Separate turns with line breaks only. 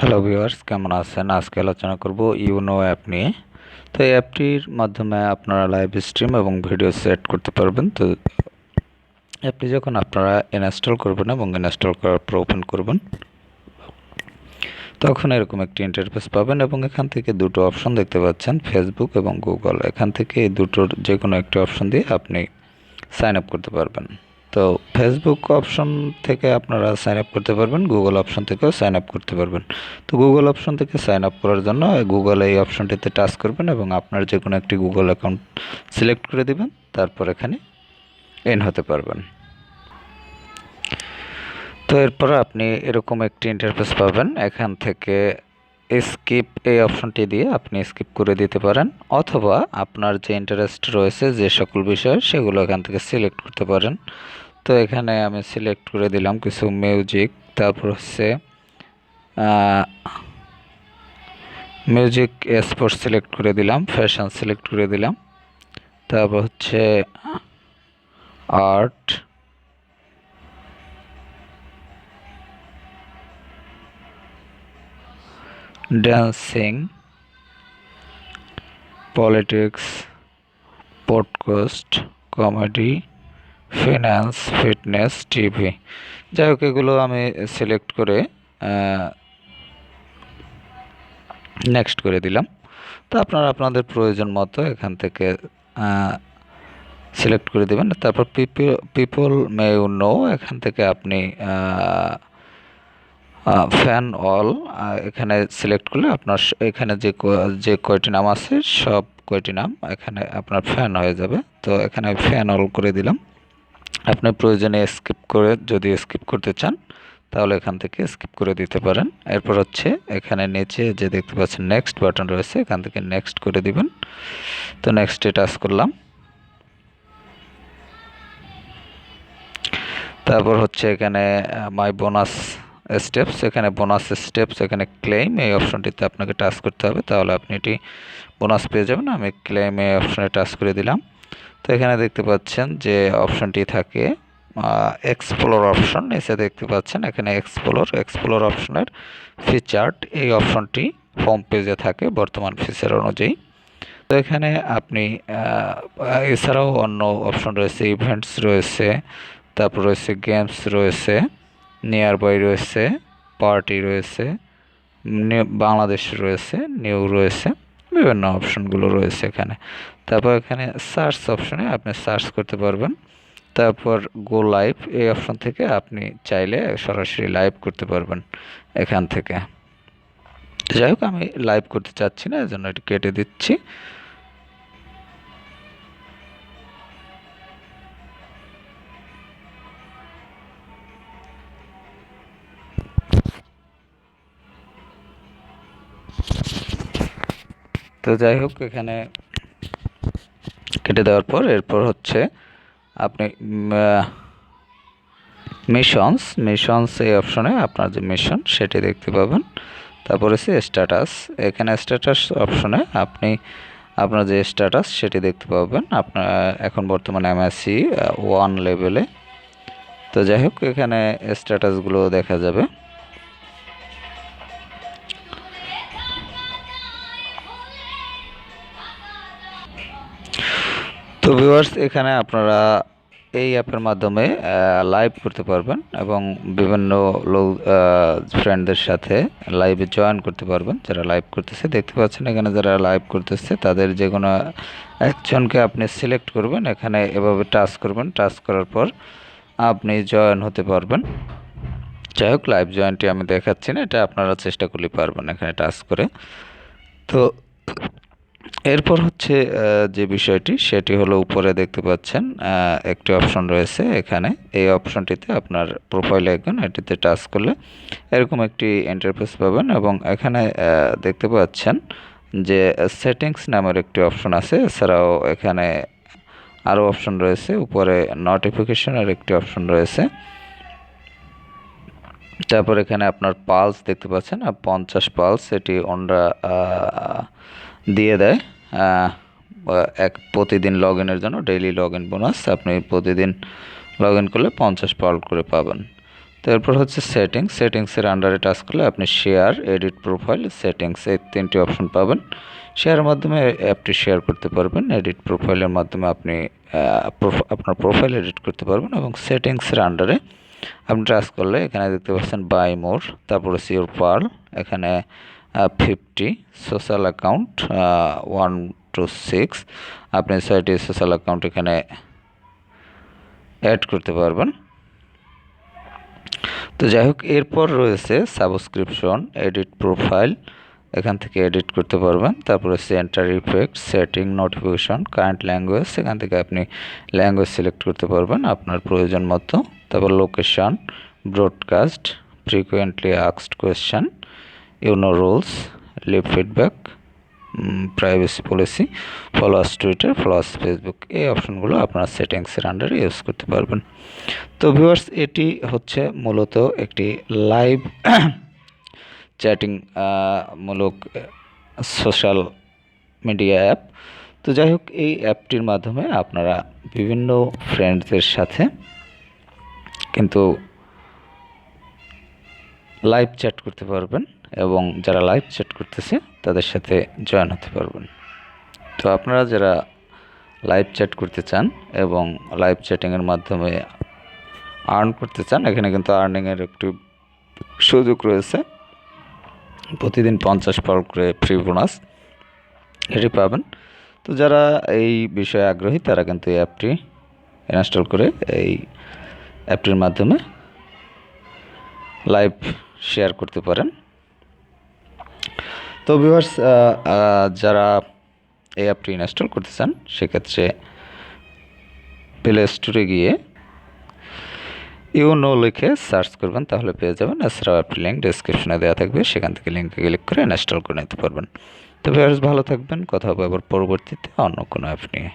Hello viewers, কেমন আছেন? আজকে আলোচনা করব ইউনো অ্যাপ নিয়ে। তো এই অ্যাপটির মাধ্যমে আপনারা লাইভ স্ট্রিম এবং ভিডিও সেট করতে পারবেন। তো অ্যাপটি যখন আপনারা ইনস্টল করবেন এবং ইনস্টল করার পর ওপেন করবেন, তখন এরকম একটি ইন্টারফেস পাবেন এবং এখান থেকে দুটো অপশন দেখতে পাচ্ছেন, ফেসবুক এবং গুগল। এখান থেকে এই দুটোর যে কোনো একটি অপশন দিয়ে আপনি সাইন আপ করতে পারবেন। তো ফেসবুক অপশন থেকে আপনারা সাইন আপ করতে পারবেন, গুগল অপশন থেকেও সাইন আপ করতে পারবেন। তো গুগল অপশন থেকে সাইন আপ করার জন্য গুগল এই অপশনটিতে টাচ করবেন এবং আপনার যে কোনো একটি গুগল অ্যাকাউন্ট সিলেক্ট করে দিবেন, তারপর এখানে এন হতে পারবেন। তো এরপর আপনি এরকম একটি ইন্টারফেস পাবেন। এখান থেকে স্কিপ এই অপশনটি দিয়ে আপনি স্কিপ করে দিতে পারেন, অথবা আপনার যে ইন্টারেস্ট রয়েছে যে সকল বিষয় সেগুলো এখান থেকে সিলেক্ট করতে পারেন। তো এখানে আমি সিলেক্ট করে দিলাম কিছু মিউজিক, তারপর হচ্ছে মিউজিক, স্পোর্টস সিলেক্ট করে দিলাম, ফ্যাশন সিলেক্ট করে দিলাম, তারপর হচ্ছে art, dancing, politics, podcast, comedy, finance, fitness, TV. যাই হোক, এগুলো আমি সিলেক্ট করে নেক্সট করে দিলাম। তো আপনারা আপনাদের প্রয়োজন মতো এখান থেকে সিলেক্ট করে দেবেন। তারপর পিপল মে ইউ নো, এখান থেকে আপনি ফ্যান অল এখানে সিলেক্ট করলে আপনার এখানে যে কয়টি নাম আছে সব কয়টি নাম এখানে আপনার ফ্যান হয়ে যাবে। তো এখানে ফ্যান অল করে দিলাম। আপনি প্রয়োজনে স্কিপ করে, যদি স্কিপ করতে চান তাহলে এখান থেকে স্কিপ করে দিতে পারেন। এরপর হচ্ছে এখানে নিচে যে দেখতে পাচ্ছেন নেক্সট বাটন রয়েছে, এখান থেকে নেক্সট করে দিবেন। তো নেক্সটে টাচ করলাম। তারপর হচ্ছে এখানে মাই বোনাস স্টেপস, এখানে বোনাস স্টেপস, এখানে ক্লেম এই অপশনটিতে আপনাকে টাচ করতে হবে, তাহলে আপনি এটি বোনাস পেয়ে যাবেন। আমি ক্লেম এই অপশনে টাচ করে দিলাম। তো এখানে দেখতে পাচ্ছেন যে অপশনটি থাকে এক্সপ্লোর অপশন, এসে দেখতে পাচ্ছেন এখানে এক্সপ্লোর অপশনের ফিচার্ড এই অপশনটি হোম পেজে থাকে বর্তমান ফিচার অনুযায়ী। তো এখানে আপনি এছাড়াও অন্য অপশন রয়েছে, ইভেন্টস রয়েছে, তারপর রয়েছে গেমস রয়েছে, নিয়ার বাই রয়েছে, পার্টি রয়েছে, বাংলাদেশ রয়েছে, নিউ রয়েছে, বিভিন্ন অপশনগুলো রয়েছে এখানে। তারপর এখানে সার্চ অপশনে আপনি সার্চ করতে পারবেন। তারপর গো লাইভ এই অপশন থেকে আপনি চাইলে সরাসরি লাইভ করতে পারবেন এখান থেকে। যাই হোক, আমি লাইভ করতে চাচ্ছি না, এজন্য এটি কেটে দিচ্ছি। তো যাই হোক, এখানে কেটে দেওয়ার পর এরপর হচ্ছে আপনি মিশনস এই অপশনে আপনার যে মিশন সেটি দেখতে পাবেন। তারপর হচ্ছে স্ট্যাটাস, এখানে স্ট্যাটাস অপশনে আপনি আপনার যে স্ট্যাটাস সেটি দেখতে পাবেন। আপনার এখন বর্তমানে এমএসসি 1 লেভেলে। তো যাই হোক, এখানে স্ট্যাটাসগুলো দেখা যাবে। তো ভিউয়ার্স, এখানে আপনারা এই অ্যাপের মাধ্যমে লাইভ করতে পারবেন এবং বিভিন্ন লোক ফ্রেন্ডদের সাথে লাইভে জয়েন করতে পারবেন। যারা লাইভ করতেছে দেখতে পাচ্ছেন, এখানে যারা লাইভ করতেছে তাদের যে কোনো একজনকে আপনি সিলেক্ট করবেন, এখানে এভাবে টাচ করবেন, টাচ করার পর আপনি জয়েন হতে পারবেন। যাই হোক, লাইভ জয়েনটি আমি দেখাচ্ছি না, এটা আপনারা চেষ্টা করলে পারবেন এখানে টাচ করে। তো এরপর হচ্ছে যে বিষয়টি সেটি হলো, উপরে দেখতে পাচ্ছেন একটি অপশন রয়েছে। এখানে এই অপশনটিতে আপনার প্রোফাইল আইকন, এটিতে টাচ করলে এরকম একটি ইন্টারফেস পাবেন এবং এখানে দেখতে পাচ্ছেন যে সেটিংস নামের একটি অপশন আছে। এছাড়াও এখানে আরও অপশন রয়েছে, উপরে নোটিফিকেশনের একটি অপশন রয়েছে। তারপর এখানে আপনার পালস দেখতে পাচ্ছেন, 50 পালস, এটি ওনরা দিয়ে দেয় প্রতিদিন লগ ইনের জন্য। ডেইলি লগ ইন বোনাস আপনি প্রতিদিন লগ ইন করলে 50 পাউন্ড করে পাবেন। তারপর হচ্ছে সেটিংসের আন্ডারে টাচ করলে আপনি শেয়ার, এডিট প্রোফাইল, সেটিংস এই 3টি অপশন পাবেন। শেয়ারের মাধ্যমে অ্যাপটি শেয়ার করতে পারবেন, এডিট প্রোফাইলের মাধ্যমে আপনি আপনার প্রোফাইল এডিট করতে পারবেন, এবং সেটিংসের আন্ডারে আপনি টাচ করলে এখানে দেখতে পাচ্ছেন বাই মোর, তারপরে সিওর পার্ল, এখানে 50 সোশ্যাল অ্যাকাউন্ট 1 to 6, আপনি 6টি সোশ্যাল অ্যাকাউন্ট এখানে অ্যাড করতে পারবেন। তো যাই হোক, এরপর রয়েছে সাবস্ক্রিপশন, এডিট প্রোফাইল, এখান থেকে এডিট করতে পারবেন। তারপরে centre effect, setting, notification, current language, এখান থেকে আপনি ল্যাঙ্গুয়েজ সিলেক্ট করতে পারবেন আপনার প্রয়োজন মতো। তারপর location, broadcast, frequently asked question, ইউনো rules, leave feedback, privacy policy, followers Twitter, followers Facebook, এই অপশনগুলো আপনারা সেটিংসের আন্ডারে ইউজ করতে পারবেন। তো ভিউয়ার্স, এটি হচ্ছে মূলত একটি লাইভ চ্যাটিং মূলক সোশ্যাল মিডিয়া অ্যাপ। তো যাই হোক, এই অ্যাপটির মাধ্যমে আপনারা বিভিন্ন ফ্রেন্ডসদের সাথে কিন্তু লাইভ চ্যাট করতে পারবেন, এবং যারা লাইভ চ্যাট করতেছে তাদের সাথে জয়েন হতে পারবেন। তো আপনারা যারা লাইভ চ্যাট করতে চান এবং লাইভ চ্যাটিংয়ের মাধ্যমে আর্ন করতে চান, এখানে কিন্তু আর্নিংয়ের একটি সুযোগ রয়েছে। প্রতিদিন 50 পাউন্ড করে ফ্রি বোনাস এটি পাবেন। তো যারা এই বিষয়ে আগ্রহী তারা কিন্তু এই অ্যাপটি ইনস্টল করে এই অ্যাপটির মাধ্যমে লাইভ শেয়ার করতে পারেন। তো ভিউয়ার্স, যারা এই অ্যাপটি ইনস্টল করতে চান সেক্ষেত্রে প্লে স্টোরে গিয়ে ইউনো লিখে সার্চ করবেন, তাহলে পেয়ে যাবেন। এছাড়াও অ্যাপটির লিঙ্ক ডেসক্রিপশনে দেওয়া থাকবে, সেখান থেকে লিঙ্কে ক্লিক করে ইনস্টল করে নিতে পারবেন। তো ভিউয়ার্স, ভালো থাকবেন, কথা হবে আবার পরবর্তীতে অন্য কোনো অ্যাপ নিয়ে।